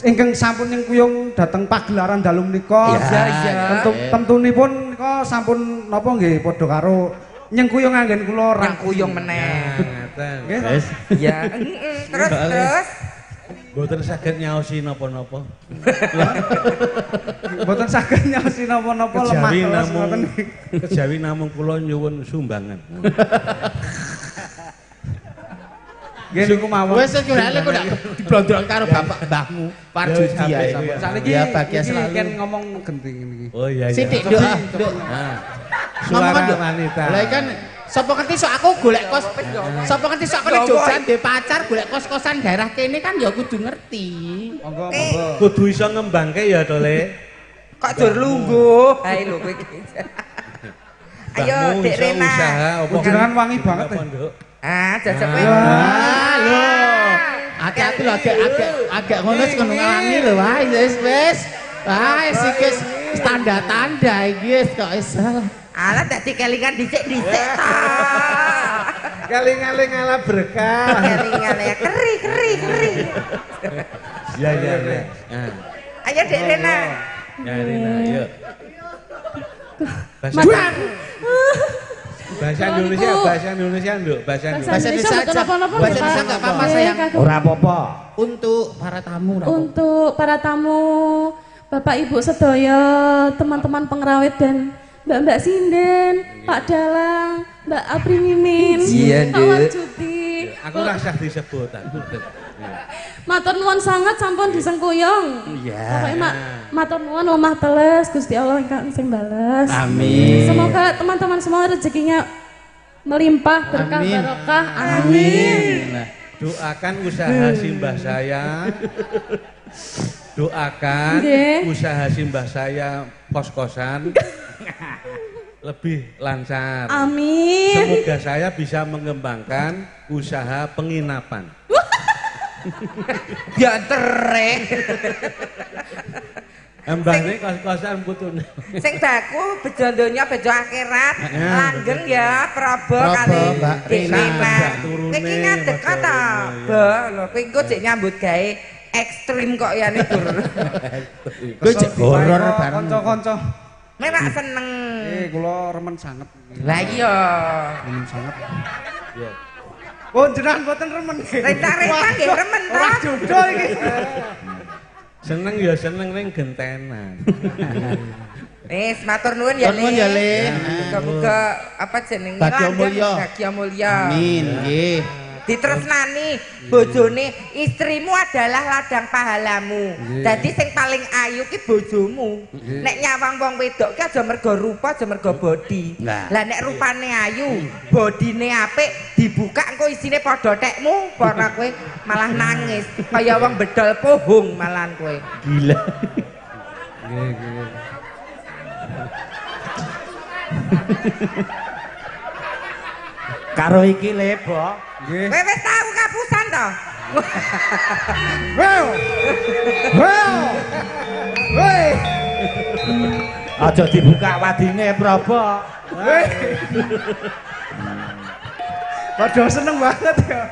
ingkang sampun nyengkuyung dhateng pagelaran dalu menika. Iya. Tentunipun menika sampun napa nggih padha karo nyengkuyung anggen kula Nyengkuyung meneh. Nggih. Wis. Ya, terus. Boten saged nyaosi napa-napa. Mboten saged nyaosi napa-napa lemah terus ngoten. Kejawi namung kula nyuwun sumbangan. Nggih niku mawon. Wis kok lek kok diblondrok karo bapak mbahmu Warjudi ae. Saniki ya bahagia selalu. Kan ngomong genting niki. Oh iya iya. Sithik nduk. Nah. Suara wanita. Lah kan sapa ngerti sok aku golek kos. Sapa ngerti sok aku ning Jogja ndek pacar golek kos-kosan daerah kene kan ya kudu ngerti. Monggo monggo. Kudu iso ngembangke ya to Le. Kok jur lungguh. Hae lho kowe iki. Ayo, Dek Rena. Jenengan wangi banget. Jajak kowe. Lho. Hati-hati lho agak ngono sing ngelangi lho. Wis. Wis iki tanda-tanda iki wis kok wis. Alah dadi kelingan dhisik-dhisik ta. Keling-eling ala berkah. Kelingan ya keri. Iya. Ayo Dek Rena. Ya Rena, yuk. Bahasa Indonesia, Nduk. Bahasa Indonesia. Bahasa Indonesia aja. Bahasa Indonesia enggak apa-apa sayang. Ora apa-apa. Untuk para tamu. Untuk para tamu, Bapak Ibu sedaya, teman-teman pengrawit dan Mbak-mbak Sinden, Pak Dalang, Mbak Apri Mimin, Pak Warjuti. Aku rasa disebut. Matur nuwun sangat sampun disengkuyung. Pokoke matur nuwun omah teles Gusti Allah ingkang sing bales. Amin. Semoga teman-teman semua rezekinya melimpah berkah barokah. Amin. Doakan usaha simbah saya. Doakan usaha simbah saya kos-kosan lebih lancar. Amin. Semoga saya bisa mengembangkan usaha penginapan. Ya terek. Mbahne kos-kosan putune. Sing baku bejo donya bejo akhirat. Langgeng ya Prabu kali Rina. Iki ngadeg ta. Mbah, lho kowe engko jek nyambut gawe ekstrim kok ya nih tur. Kowe jek horor bareng kanca-kanca. Memang seneng. Kula remen sanget. Lah iya. Remen sanget. Iya. Oh, jenengan mboten remen. Rita-rita nggih remen ta. Ora jodoh iki. Seneng ya seneng ning gentenan. Wis matur nuwun ya Le. Nuwun ya Le. Muga-muga apa jenenge Bagya mulya. Bagya mulya. Amin nggih. Ditresnani bojone istrimu adalah ladang pahalamu. Dadi sing paling ayu ki bojomu. Nek nyawang wong wedok ki aja mergo rupa, aja mergo bodi. Lah nek rupane ayu, bodine apik, dibuka engko isine padha tekmu, ora kowe malah nangis kaya wong bedol pohong malahan kowe. Gila. Nggih. Karo iki Le, Bo. Nggih. Kowe wis tau kapusan to? Wow. Woi. Aja dibuka wadine, Prabu. Woi. Padha seneng banget ya.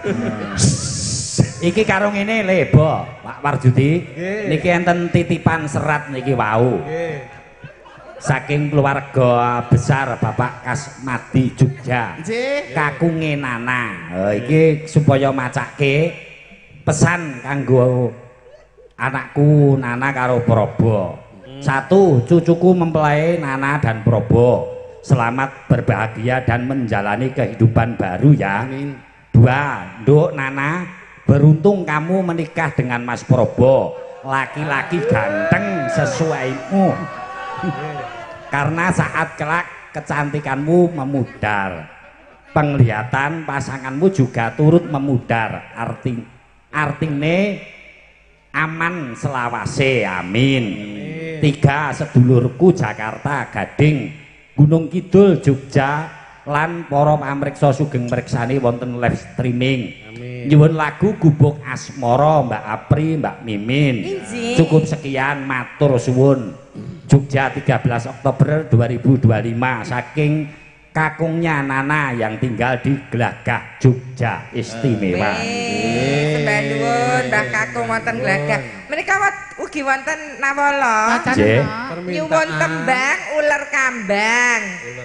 Iki karo ngene Le, Bo. Pak Warjuti. Niki enten titipan serat niki wau. Nggih. Saking keluarga besar Bapak Kasmadi Jogja. Kakunge Nana. Iki supaya macake pesan kanggo anakku Nana karo Probo. 1, cucuku mempelai Nana dan Probo selamat berbahagia dan menjalani kehidupan baru ya. 2, Nduk Nana, beruntung kamu menikah dengan Mas Probo, laki-laki ganteng sesuaimu. Karena saat kelak kecantikanmu memudar, penglihatan pasanganmu juga turut memudar. Artine aman selawase, amin. 3, sedulurku Jakarta, Gading, Gunung Kidul, Jogja lan para pamriksa sugeng mriksani wonten live streaming. Nyuwun lagu Gubuk Asmara Mbak Apri, Mbak Mimin. Cukup sekian, matur suwun. Jogja 13 Oktober 2025 saking kakungnya Nana yang tinggal di Glagah, Jogja istimewa. Sembah nuwun Mbah Kakung wonten Glagah. Menika ugi wonten Nawala. Nyuwun tembang uler kambang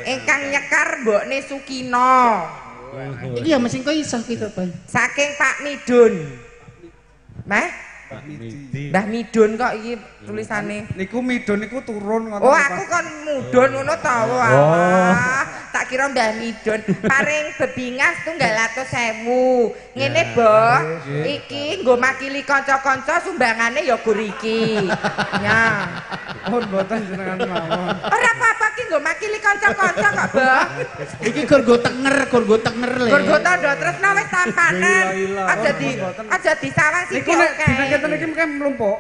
ingkang nyekar mbokne Sukina. Iki ya mesin kok iso ki to, Bang. Saking Pak Midun. Mah? Mbah Midun kok iki tulisane. Niku Midun niku turun ngoten. Oh, aku kon mudun ngono ta. Wah. Tak kira Mbah Midun paring bebingas 300.000. Ngene, Boh. Iki nggo makili kanca-kanca sumbangane ya gur iki. Ya. Oh, mboten jenengan mawon. Ora apa-apa ki nggo makili kanca-kanca kok, Boh. Iki gur tenger le. Gur tandha tresna wis tampanan. Aja disawang sithik oke. Ngeten iki mungkin mlumpuk.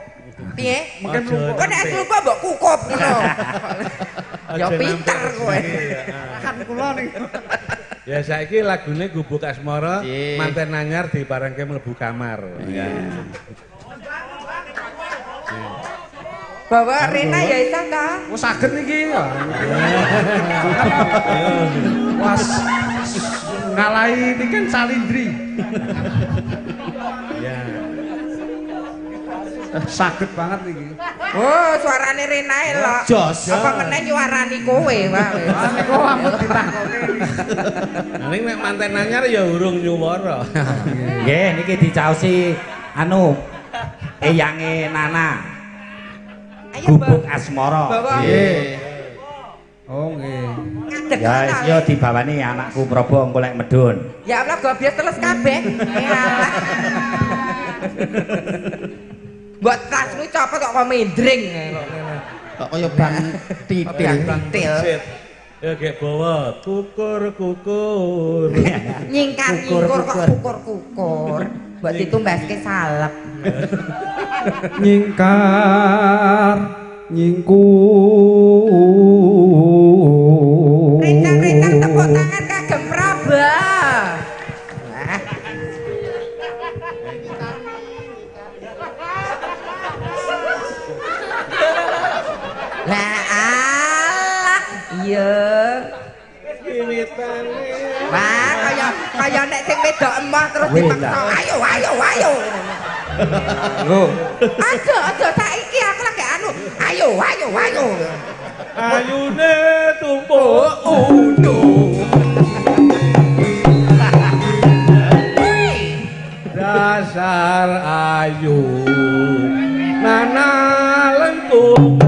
Piye? Mungkin mlumpuk. Kok nek lupa mbok kukup ngono. Ya pinter kowe. Kan kula niku. Ya saiki lagune Gubuk Asmara, manten anyar dibarengke mlebu kamar. Bawa Rena ya iso ta? Oh saged niki ya. Was ngalahi niki Salindri. Ya. Saged banget iki. Oh, suarane Rena elok. Jos. Apa meneh nyuarani kowe, Pak. Niku ampun ditakoke. Ning nek manten anyar ya urung nyuwara. Nggih, niki dicaosi anu eyange Nana. Ayo, Gubuk asmara. Nggih. Oh nggih. Ya yo dibawani anakku Prabu engko lek medun. Ya Allah, gobias terus kabeh. Alah. Mbok tas kuwi copot kok mendring. Kok kaya bang titil. Titil. Ya gek bawa kukur. Nyingkar-nyingkur kok kukur-kukur. Mbok ditumbaske salep. Nyingkar nyingkur. Rencang-rencang tepuk tangan kagem Praba. Lah alah, iya. Wah, kaya nek sing wedok emoh terus dipaksa. Ayo. Aja saiki aku lagi anu. Ayo. Ayune tumpuk unduh. Dasar ayu Nana lentung.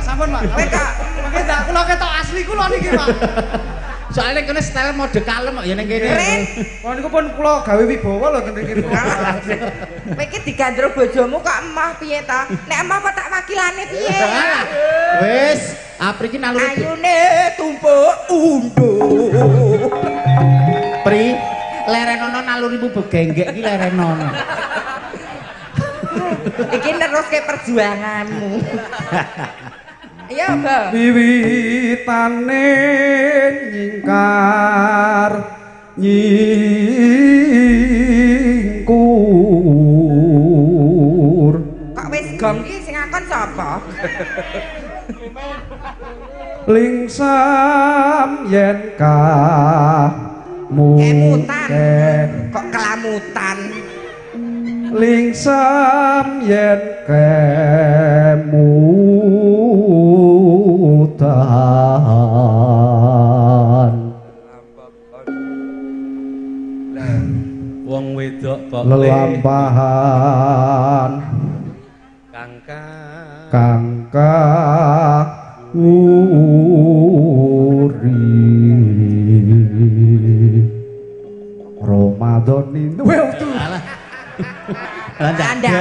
Sampun, Mak. Kowe tak kula ketok asli kula niki, Pak. Soalnya kene style mode kalem kok ya ning kene. Kok niku pun kula gawe wibawa lho ten mriki. Kowe iki digandrung bojomu kok emoh piye ta? Nek emoh kok tak wakilane piye? Wis, apri iki naluri. Ayune tumpuk unduh. Pri, lerenono nalurimu begenggek iki lerenono. Iki neruske perjuanganmu. Iya, Ba. Wiwitane nyingkar nyingkur. Kok wis gong iki sing ngakon sapa? Lingsam yen kamu Kemutan. Kok kelamutan? Lingsam yen kemutan Wong wedok kok lelampahan kangka uri Ramadan ini Ndage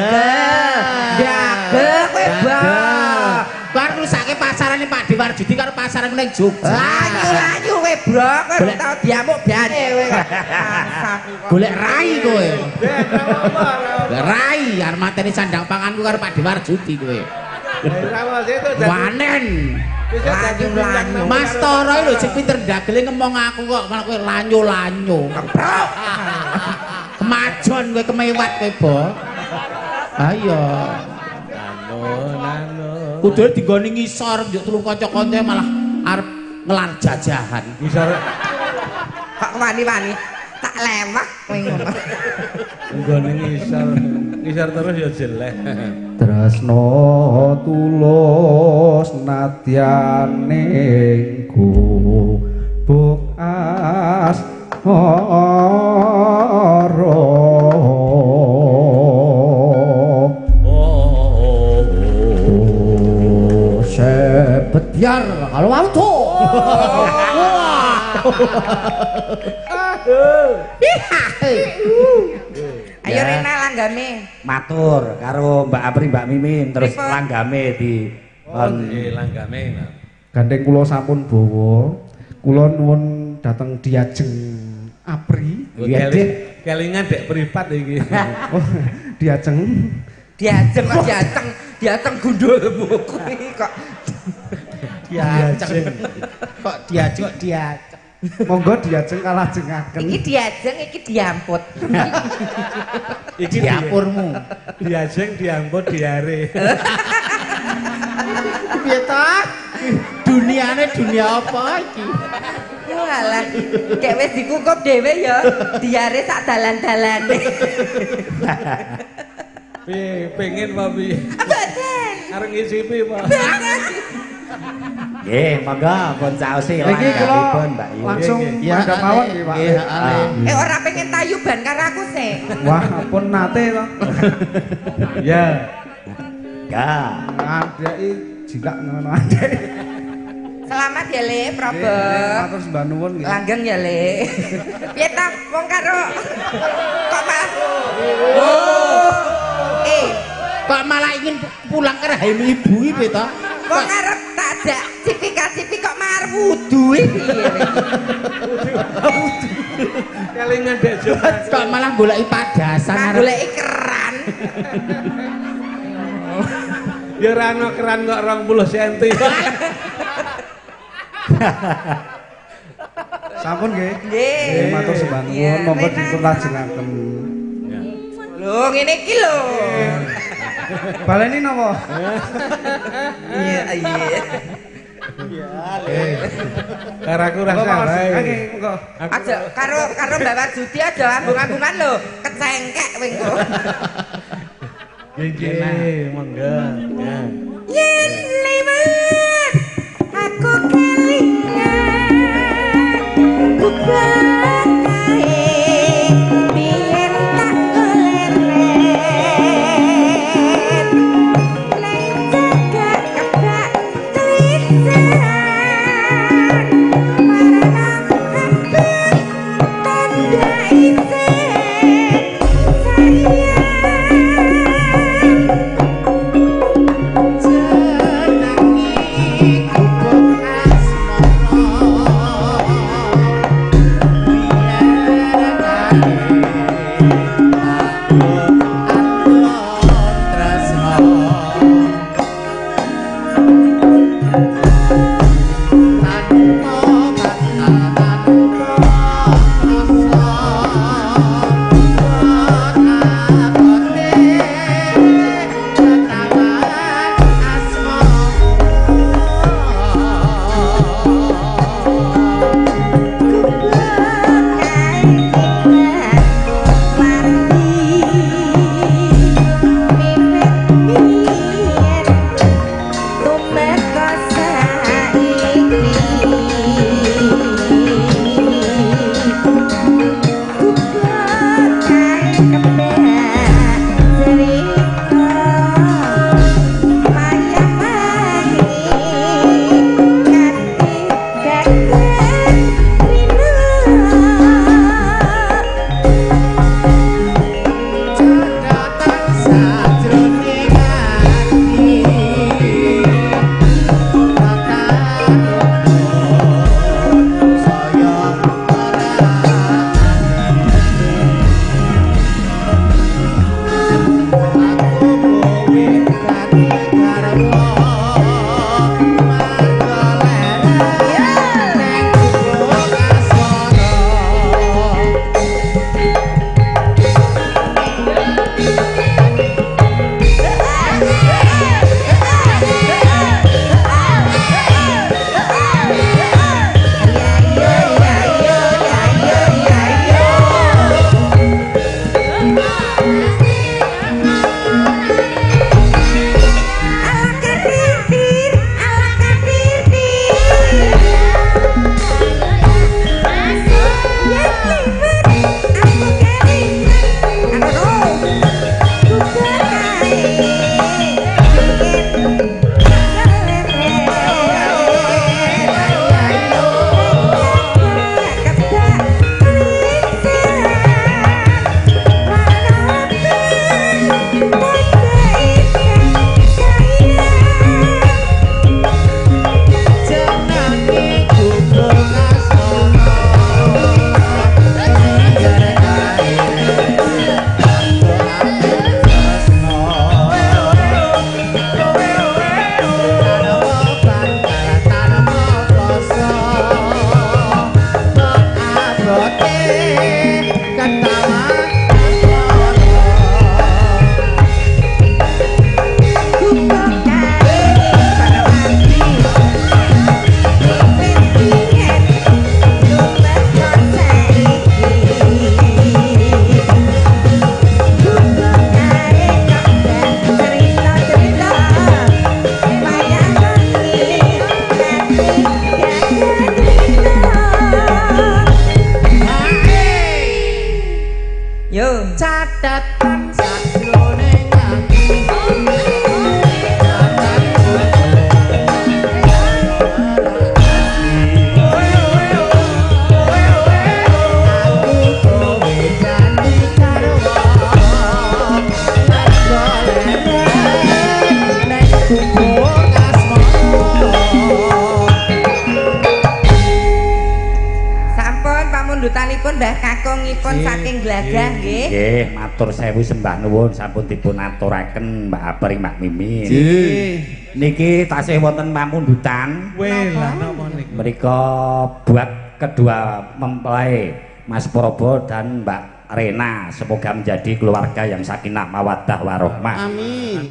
kowe, Ba. Bar rusake pasarane Pak Diwarjudi karo pasaran ning Jogja. Layu kowe, Bro. Kowe tau diamuk biane kowe. Golek rai kowe. Rai arep mateni sandang panganku karo Pak Diwarjudi kowe. Wanen. Lanyu. Mas Toro lho sing pinter ndagele ngomong aku kok malah kowe lanyu. Kemajon kowe kemewat kowe, Bo. Ayo. Nano. Kudu digoni ngisor njuk telu kanca-kanca malah arep ngelar jajahan. Ngisor Kok wani-wani tak lewat kowe ngono. nggone ngisor terus ya jelek. tresno tulus nadyane gubuk asmara sebetiar kalau auto. Ayo Rena langgame. Matur karo Mbak Apri, Mbak Mimin terus langgame di Langgame. Gandeng kula sampun bawa. Kula nuwun dateng Diajeng Apri. Kelingan dek privat iki. Oh, Diajeng. Diajeng gundulmu kuwi kok. Diajeng. Kok diajeng kok diajeng. Monggo Diajeng kalajengaken. Iki diajeng, iki diamput. Iki diapurmu. Diajeng diamput diare. Piye ta? Duniane dunia apa iki? Walah, kayak wis dikukup dhewe ya, diare sak dalan-dalane. Piye, pengen Pak piye? Mboten. Arep ngicipi Pak. Nggih, monggo pun saosi Iki kula Mbak Yu. langsung Ya mandhap mawon nggih, Pak. Ora pengen tayuban karo aku sih. Wah, ampun nate to. Ya. Enggak. Adeki jilak ngono adek. Selamat ya Le, Probo. Matur sembah nuwun nggih. Langgeng ya Le. Piye ta wong karo kok Mas? Kok malah ingin pulang ke rahim ibu iki to? Wong arep tak jak cipika-cipik kok marep wudu iki piye? Kelingan dek Johan. Kok malah goleki padasan Tak arep. goleki keran. Ya ora ana keran kok 20 cm. Sampun nggih. Nggih. Matur sembah Iya, nuwun monggo Rena. dipun lajengaken. Lho ngene iki lho. Baleni napa? Iya, iya. Karo aku ora salah. Oke, monggo. Aja karo Mbak Warjudi aja ambung-ambungan lho, kecengkek kowe engko. Nggih, monggo. Ya. Yen lewat aku kelingan bukae biyen tak goleren nang jagat kebak tulisan warna hati tanda isin sayang pamundutanipun Mbah Kakungipun saking Glagah nggih. Nggih, matur sewu sembah nuwun sampun dipun aturaken Mbak Apri Mbak Mimin. Nggih. Niki tasih wonten pamundutan. Welah napa niku? Mereka buat kedua mempelai Mas Probo dan Mbak Rena, semoga menjadi keluarga yang sakinah mawaddah warahmah. Amin.